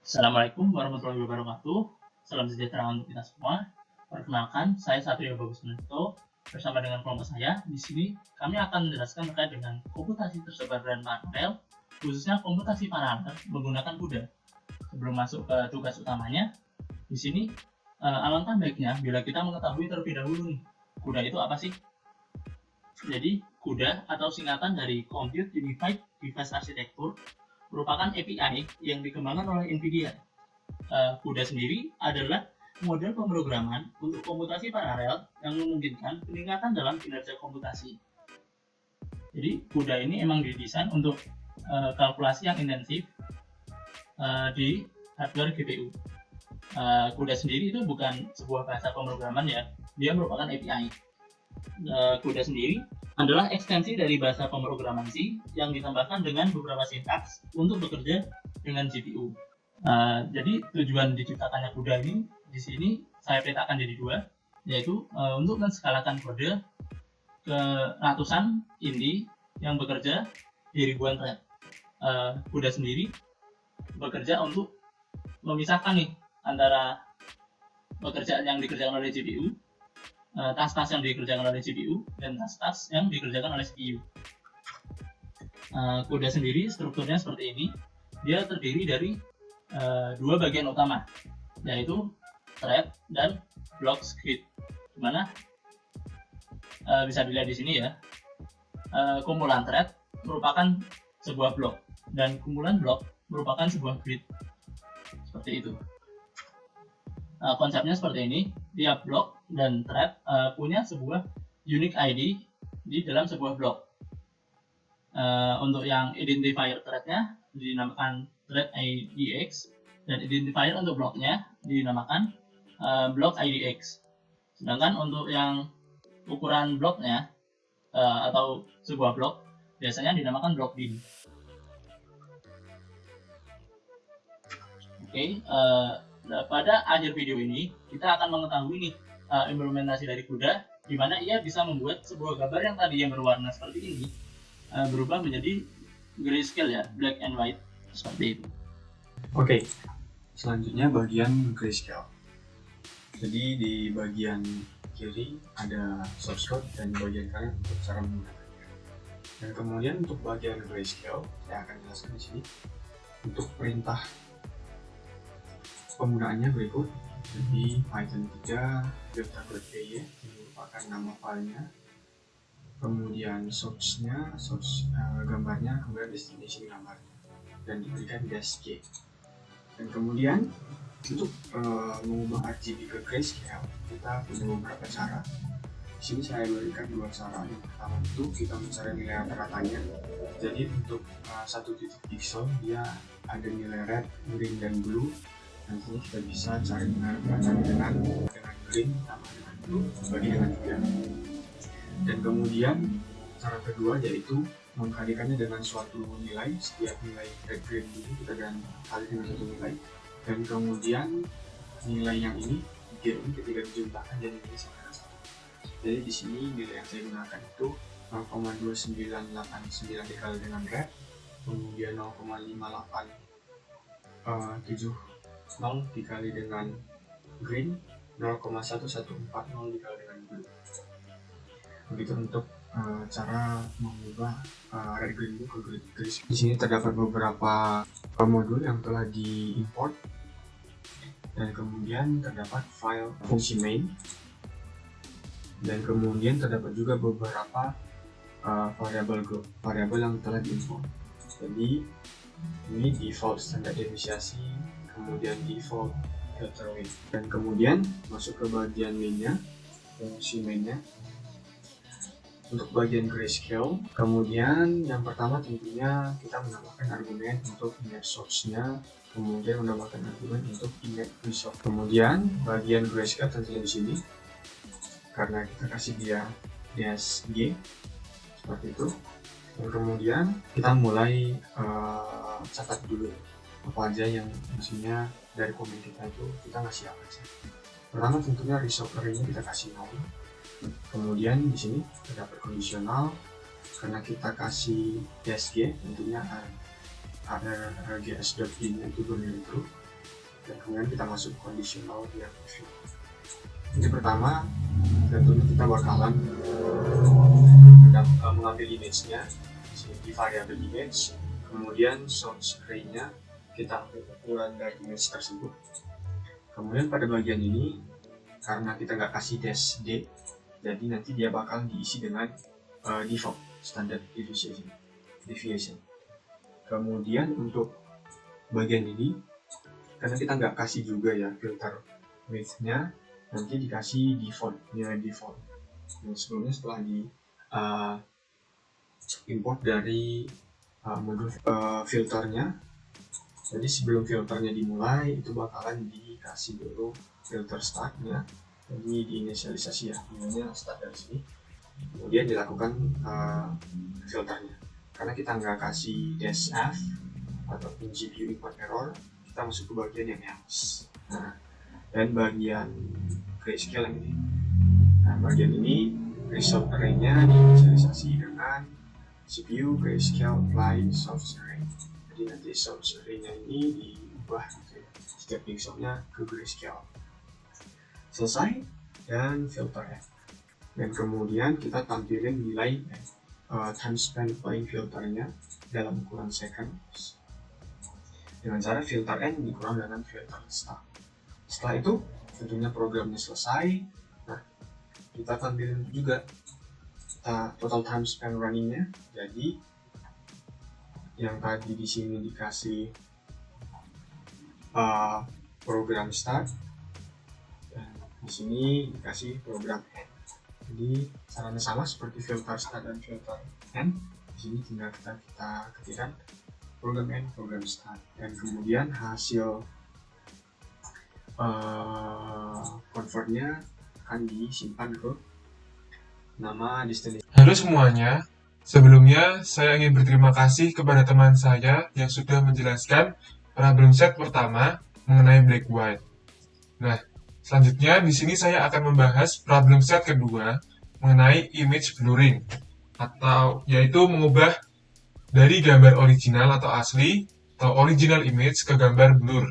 Assalamualaikum warahmatullahi wabarakatuh. Salam sejahtera untuk kita semua. Perkenalkan, saya Satrio Bagus Menuto. Bersama dengan kelompok saya, di sini kami akan menjelaskan terkait dengan komputasi tersebar dan paralel, khususnya komputasi paralel menggunakan CUDA. Sebelum masuk ke tugas utamanya, di sini alangkah baiknya bila kita mengetahui terlebih dahulu nih, CUDA itu apa sih? Jadi, CUDA atau singkatan dari Compute Unified Device Architecture merupakan API yang dikembangkan oleh NVIDIA. CUDA sendiri adalah model pemrograman untuk komputasi paralel yang memungkinkan peningkatan dalam kinerja komputasi. Jadi CUDA ini emang didesain untuk kalkulasi yang intensif di hardware GPU. CUDA sendiri itu bukan sebuah bahasa pemrograman ya, dia merupakan API. CUDA sendiri adalah ekstensi dari bahasa pemrograman C yang ditambahkan dengan beberapa sintaks untuk bekerja dengan GPU. Jadi tujuan diciptakannya CUDA ini di sini saya petakan jadi dua, yaitu untuk menskalakan kode ke ratusan inti yang bekerja di ribuan thread. CUDA sendiri bekerja untuk memisahkan nih antara pekerjaan yang dikerjakan oleh GPU, tas-tas yang dikerjakan oleh GPU, dan tas-tas yang dikerjakan oleh CPU. CUDA sendiri strukturnya seperti ini. Dia terdiri dari dua bagian utama, yaitu thread dan block script. Dimana bisa dilihat di sini ya, kumpulan thread merupakan sebuah blok dan kumpulan blok merupakan sebuah grid. Seperti itu. Konsepnya seperti ini. Tiap blok dan thread punya sebuah unique ID di dalam sebuah blok. Untuk yang identifier threadnya dinamakan thread IDX, dan identifier untuk bloknya dinamakan block IDX. Sedangkan untuk yang ukuran bloknya atau sebuah blok biasanya dinamakan blok DIN. Oke, pada akhir video ini kita akan mengetahui nih implementasi dari CUDA, di mana ia bisa membuat sebuah gambar yang tadi yang berwarna seperti ini berubah menjadi grayscale ya, black and white seperti itu. Oke, selanjutnya bagian grayscale. Jadi di bagian kiri ada source code dan di bagian kanan untuk cara menggunakannya. Dan kemudian untuk bagian grayscale saya akan jelaskan di sini. Untuk perintah penggunaannya berikut. Jadi Python 3 delta.py merupakan nama filenya, kemudian source-nya, gambarnya, kemudian destination gambarnya, dan diberikan -g. Dan kemudian untuk mengubah RGB ke grayscale kita punya beberapa cara. Di sini saya berikan dua cara. Yang pertama itu kita mencari nilai rata-ratanya. Jadi untuk satu titik pixel dia ada nilai red, green, dan blue. Nantinya kita bisa cari nilai rata-ratanya dengan green sama dengan blue bagi dengan 3. Dan kemudian cara kedua yaitu mengkalikannya dengan suatu nilai. Setiap nilai red, green, blue kita kali dengan satu nilai, dan kemudian nilai yang ini G ini ketika dijumlahkan jadi nilai sama dengan 1. Jadi di sini nilai yang saya gunakan itu 0,2989 dikali dengan red, kemudian 0,5870 dikali dengan green, 0,1140 dikali dengan blue. Begitu untuk cara mengubah red, green, blue ke grayscale. Di sini terdapat beberapa modul yang telah diimport, dan kemudian terdapat file fungsi main, dan kemudian terdapat juga beberapa variabel yang telah diimport. Jadi ini default standar inisiasi, kemudian default filter main, dan kemudian masuk ke bagian mainnya, fungsi mainnya. Untuk bagian grayscale, kemudian yang pertama tentunya kita menambahkan argumen untuk image source-nya, kemudian menambahkan argumen untuk image result. Kemudian bagian grayscale tentunya di sini karena kita kasih dia DSG seperti itu. Dan kemudian kita mulai catat dulu apa aja yang maksudnya dari komen kita itu kita ngasih apa aja. Pertama tentunya result array-nya kita kasih 0. Kemudian di sini terdapat kondisional karena kita kasih DSG tentunya rgs.in itu bernilai true. Kemudian kita masuk conditional yang if. Jadi pertama, tentunya kita bakalan mengambil image-nya di variabel image, kemudian source array-nya kita ambil ukuran dari image tersebut. Kemudian pada bagian ini, karena kita nggak kasih dash d, jadi nanti dia bakal diisi dengan default standard deviation. Kemudian untuk bagian ini, karena kita nggak kasih juga ya filter width-nya, nanti dikasih nilai default. Nah, sebelumnya setelah di import dari modul filternya, jadi sebelum filternya dimulai itu bakalan dikasih dulu filter startnya, jadi diinisialisasi ya, namanya start dari sini, kemudian dilakukan filternya. Karena kita nggak kasih dash f ataupun GPU import error, kita masuk ke bagian yang else. Nah, dan bagian grayscale yang ini. Nah, bagian ini result array-nya diinisialisasi dengan CPU grayscale apply source array. Jadi nanti source array-nya ini diubah gitu ya, setiap pixelnya ke grayscale. Selesai, dan filter F. Dan kemudian kita tampilin nilai time spent playing filternya dalam ukuran seconds dengan cara filter N dikurang dengan filter start. Setelah itu tentunya programnya selesai. Nah, kita tampilin juga total time spent runningnya. Jadi yang tadi di sini dikasih program start, dan di sini dikasih program end. Jadi caranya sama seperti filter start dan filter end. Di sini tinggal kita ketikkan program end, program start, dan kemudian hasil convertnya akan disimpan ke nama destination. Halo semuanya, sebelumnya saya ingin berterima kasih kepada teman saya yang sudah menjelaskan problem set pertama mengenai black white. Nah, selanjutnya di sini saya akan membahas problem set kedua mengenai image blurring, atau yaitu mengubah dari gambar original atau asli atau original image ke gambar blur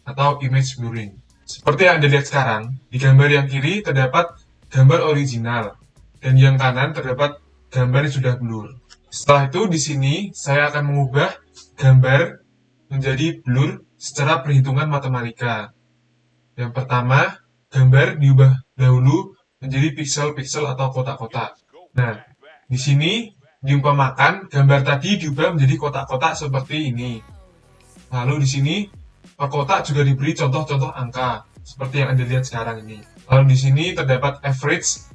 atau image blurring. Seperti yang Anda lihat sekarang, di gambar yang kiri terdapat gambar original dan yang kanan terdapat gambar yang sudah blur. Setelah itu di sini saya akan mengubah gambar menjadi blur secara perhitungan matematika. Yang pertama, gambar diubah dahulu menjadi piksel-piksel atau kotak-kotak. Nah, di sini diumpamakan gambar tadi diubah menjadi kotak-kotak seperti ini. Lalu di sini per kotak juga diberi contoh-contoh angka seperti yang Anda lihat sekarang ini. Lalu di sini terdapat average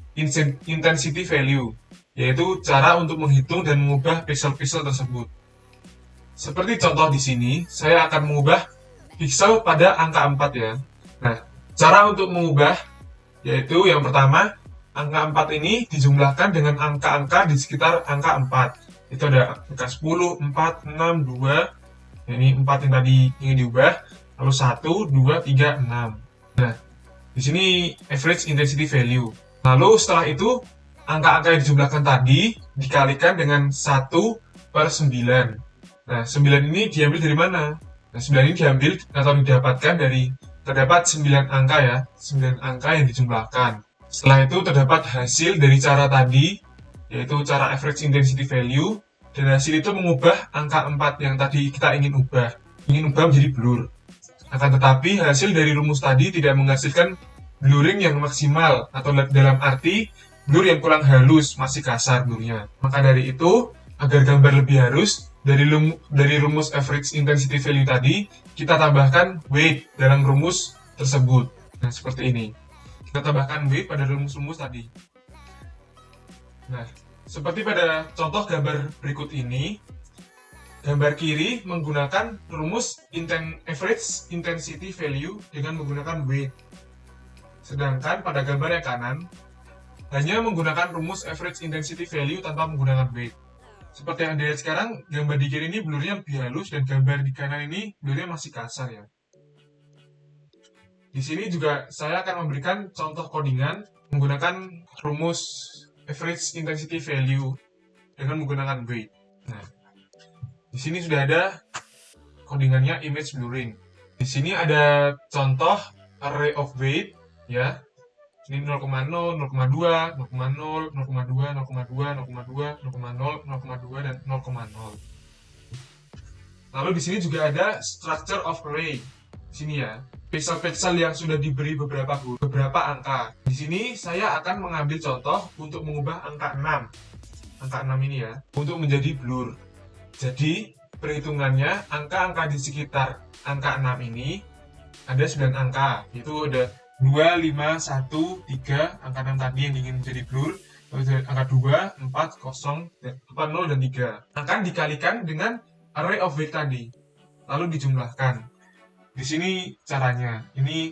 intensity value, yaitu cara untuk menghitung dan mengubah piksel-piksel tersebut. Seperti contoh di sini, saya akan mengubah piksel pada angka 4 ya. Nah, cara untuk mengubah yaitu yang pertama, angka 4 ini dijumlahkan dengan angka-angka di sekitar angka 4. Itu ada angka 10, 4, 6, 2. Ini 4 yang tadi ingin diubah. Lalu 1, 2, 3, 6. Nah, di sini average intensity value. Lalu setelah itu, angka-angka yang dijumlahkan tadi dikalikan dengan 1 per 9. Nah, 9 ini diambil dari mana? Nah, 9 ini diambil atau didapatkan dari terdapat 9 angka ya, 9 angka yang dijumlahkan. Setelah itu terdapat hasil dari cara tadi, yaitu cara average intensity value, dan hasil itu mengubah angka 4 yang tadi kita ingin ubah menjadi blur. Akan tetapi hasil dari rumus tadi tidak menghasilkan blurring yang maksimal, atau dalam arti blur yang kurang halus, masih kasar blurnya. Maka dari itu, agar gambar lebih halus, dari rumus average intensity value tadi, kita tambahkan weight dalam rumus tersebut. Nah, seperti ini. Kita tambahkan weight pada rumus-rumus tadi. Nah, seperti pada contoh gambar berikut ini, gambar kiri menggunakan rumus average intensity value dengan menggunakan weight. Sedangkan pada gambar yang kanan, hanya menggunakan rumus average intensity value tanpa menggunakan weight. Seperti yang dilihat sekarang, gambar di kiri ini blurnya lebih halus dan gambar di kanan ini blurnya masih kasar ya. Di sini juga saya akan memberikan contoh codingan menggunakan rumus average intensity value dengan menggunakan weight. Nah, di sini sudah ada codingannya image blurring. Di sini ada contoh array of weight ya. Ini 0,0, 0,2, 0,0, 0,2, 0,2, 0,2, 0,0, 0,2 dan 0,0. Lalu di sini juga ada structure of array. Di sini ya, pixel-pixel yang sudah diberi beberapa angka. Di sini saya akan mengambil contoh untuk mengubah angka 6. Angka 6 ini ya, untuk menjadi blur. Jadi, perhitungannya angka-angka di sekitar angka 6 ini ada 9 angka. Itu ada 2, 5, 1, 3, angka 6 tadi yang ingin menjadi blur. Lalu angka 2, 4, 0, 0, dan 3. Akan dikalikan dengan array of weight tadi. Lalu dijumlahkan. Di sini caranya. Ini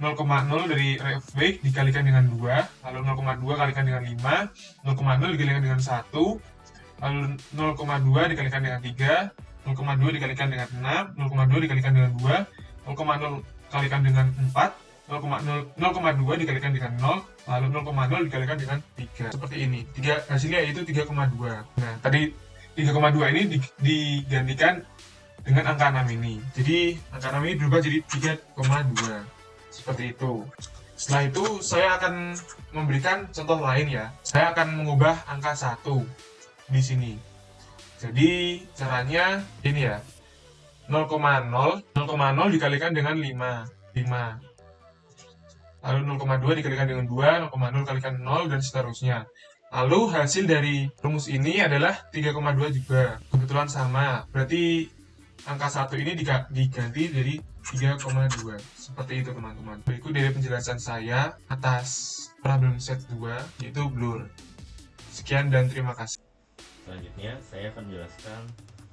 0,0 dari array of weight dikalikan dengan 2. Lalu 0,2 kalikan dengan 5. 0,0 dikalikan dengan 1. Lalu 0,2 dikalikan dengan 3. 0,2 dikalikan dengan 6. 0,2 dikalikan dengan 2. 0,0 kalikan dengan 4. 0,2 dikalikan dengan 0, lalu 0,0 dikalikan dengan 3. Seperti ini. Hasilnya yaitu 3,2. Nah, tadi 3,2 ini digantikan dengan angka 6 ini. Jadi, angka 6 ini berubah jadi 3,2. Seperti itu. Setelah itu, saya akan memberikan contoh lain ya. Saya akan mengubah angka 1 di sini. Jadi, caranya ini ya. 0,0 dikalikan dengan 5. Lalu 0,2 dikalikan dengan 2, 0,0 kalikan 0, dan seterusnya. Lalu hasil dari rumus ini adalah 3,2 juga. Kebetulan sama. Berarti angka 1 ini diganti jadi 3,2. Seperti itu teman-teman. Berikut dari penjelasan saya atas problem set 2, yaitu blur. Sekian dan terima kasih. Selanjutnya, saya akan menjelaskan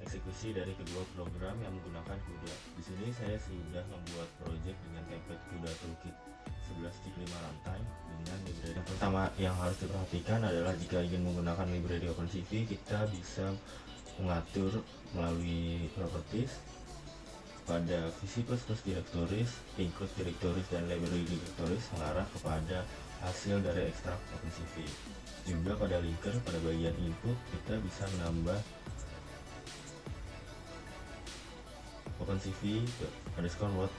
eksekusi dari kedua program yang menggunakan CUDA. Di sini saya sudah membuat project dengan template CUDA Toolkit 11.5 runtime dengan library. Yang pertama yang harus diperhatikan adalah jika ingin menggunakan library OpenCV, kita bisa mengatur melalui properties pada VC++ directories, include directories, dan library directories mengarah kepada hasil dari ekstrak OpenCV. Juga pada linker, pada bagian input, kita bisa menambah OpenCV _word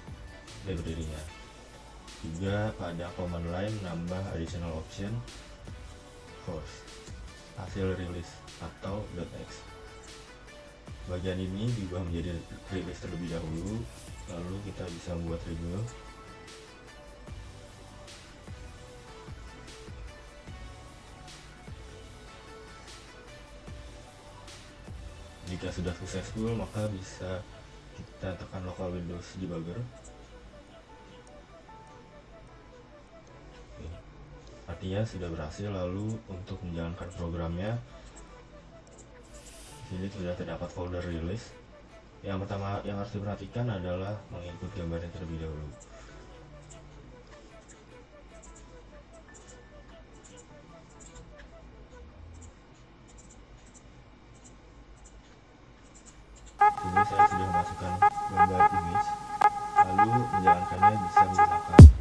library-nya. Juga pada command line menambah additional option course hasil rilis atau .x. Bagian ini diubah menjadi rilis terlebih dahulu, lalu kita bisa membuat review. Jika sudah successful, maka bisa kita tekan local Windows debugger. Artinya sudah berhasil. Lalu untuk menjalankan programnya, di sini sudah terdapat folder release. Yang pertama yang harus diperhatikan adalah menginput gambarnya terlebih dahulu. Ini saya sudah memasukkan gambar image, lalu menjalankannya bisa menggunakan